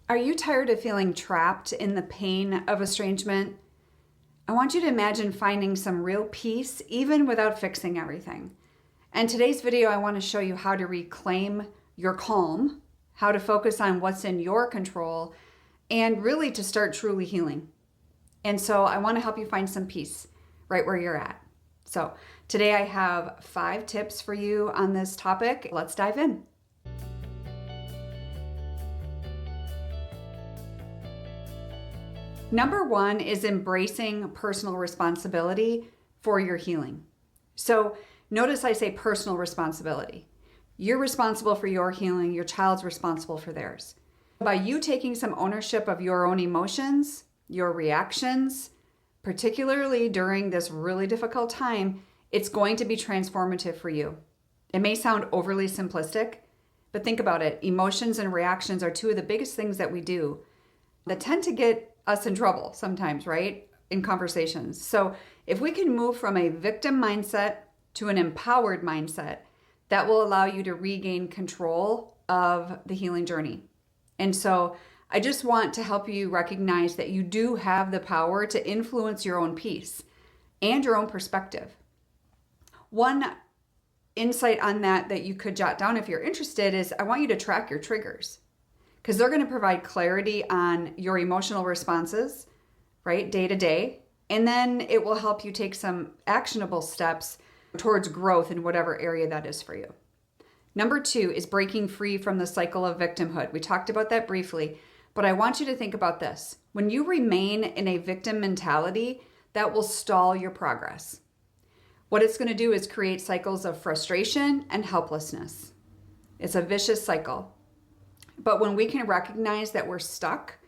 Are you tired of feeling trapped in the pain of estrangement? I want you to imagine finding some real peace even without fixing everything. And today's video, I want to show you how to reclaim your calm, how to focus on what's in your control, and really to start truly healing. And so I want to help you find some peace right where you're at. So today I have 5 tips for you on this topic. Let's dive in. Number 1 is embracing personal responsibility for your healing. So notice I say personal responsibility. You're responsible for your healing, your child's responsible for theirs. By you taking some ownership of your own emotions, your reactions, particularly during this really difficult time, it's going to be transformative for you. It may sound overly simplistic, but think about it. Emotions and reactions are 2 of the biggest things that we do that tend to get us in trouble sometimes, right? In conversations. So if we can move from a victim mindset to an empowered mindset, that will allow you to regain control of the healing journey. And so I just want to help you recognize that you do have the power to influence your own peace and your own perspective. One insight on that you could jot down if you're interested is I want you to track your triggers, because they're going to provide clarity on your emotional responses, right, day to day. And then it will help you take some actionable steps towards growth in whatever area that is for you. Number 2 is breaking free from the cycle of victimhood. We talked about that briefly, but I want you to think about this. When you remain in a victim mentality, that will stall your progress. What it's going to do is create cycles of frustration and helplessness. It's a vicious cycle. But when we can recognize that we're stuck,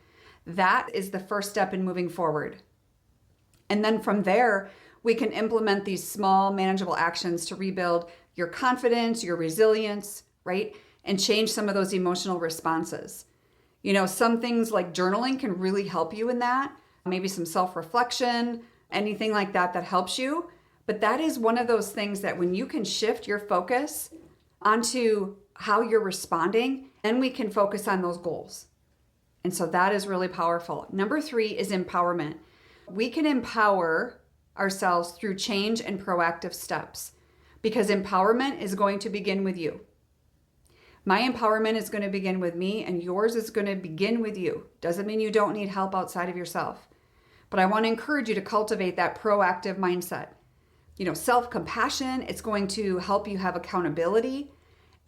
that is the first step in moving forward. And then from there, we can implement these small, manageable actions to rebuild your confidence, your resilience, right? And change some of those emotional responses. You know, some things like journaling can really help you in that. Maybe some self-reflection, anything like that helps you. But that is one of those things that when you can shift your focus onto how you're responding, then we can focus on those goals. And so that is really powerful. Number 3 is empowerment. We can empower ourselves through change and proactive steps, because empowerment is going to begin with you. My empowerment is going to begin with me, and yours is going to begin with you. Doesn't mean you don't need help outside of yourself. But I want to encourage you to cultivate that proactive mindset. You know, self-compassion, it's going to help you have accountability.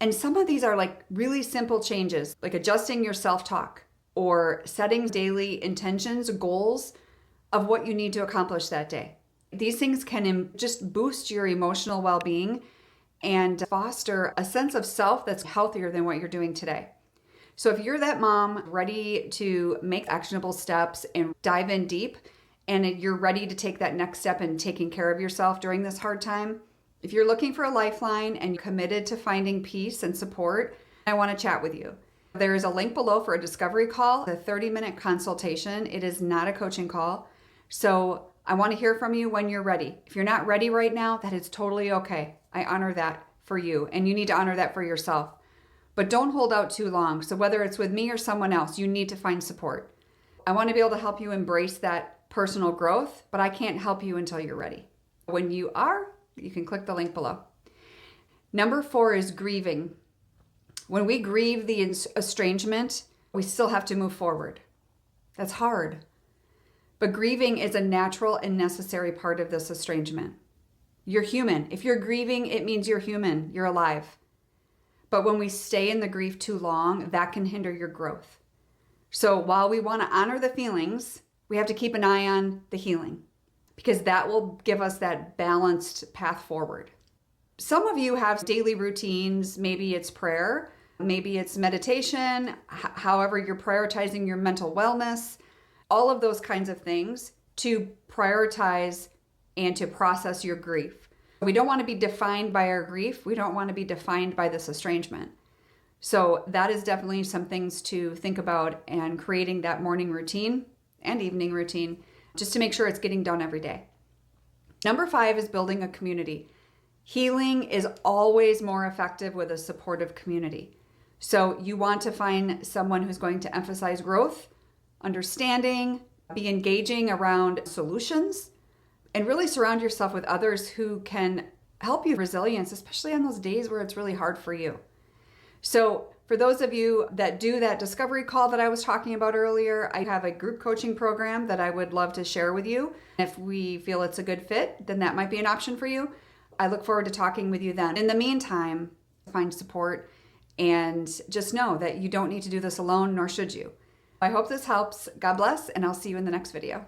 And some of these are like really simple changes, like adjusting your self-talk or setting daily intentions, goals of what you need to accomplish that day. These things can just boost your emotional well-being and foster a sense of self that's healthier than what you're doing today. So if you're that mom ready to make actionable steps and dive in deep, and you're ready to take that next step in taking care of yourself during this hard time, if you're looking for a lifeline and you're committed to finding peace and support, I want to chat with you. There is a link below for a discovery call, a 30-minute consultation. It is not a coaching call. So I want to hear from you when you're ready. If you're not ready right now, that is totally okay. I honor that for you, and you need to honor that for yourself. But don't hold out too long. So whether it's with me or someone else, you need to find support. I want to be able to help you embrace that personal growth, but I can't help you until you're ready. When you are, you can click the link below. Number 4 is grieving. When we grieve the estrangement, we still have to move forward. That's hard. But grieving is a natural and necessary part of this estrangement. You're human. If you're grieving, it means you're human. You're alive. But when we stay in the grief too long, that can hinder your growth. So while we want to honor the feelings, we have to keep an eye on the healing, because that will give us that balanced path forward. Some of you have daily routines. Maybe it's prayer, maybe it's meditation, however you're prioritizing your mental wellness, all of those kinds of things to prioritize and to process your grief. We don't want to be defined by our grief. We don't want to be defined by this estrangement. So that is definitely some things to think about, and creating that morning routine and evening routine just to make sure it's getting done every day. Number 5 is building a community. Healing is always more effective with a supportive community. So you want to find someone who's going to emphasize growth, understanding, be engaging around solutions, and really surround yourself with others who can help you resilience, especially on those days where it's really hard for you. So for those of you that do that discovery call that I was talking about earlier, I have a group coaching program that I would love to share with you. If we feel it's a good fit, then that might be an option for you. I look forward to talking with you then. In the meantime, find support and just know that you don't need to do this alone, nor should you. I hope this helps. God bless, and I'll see you in the next video.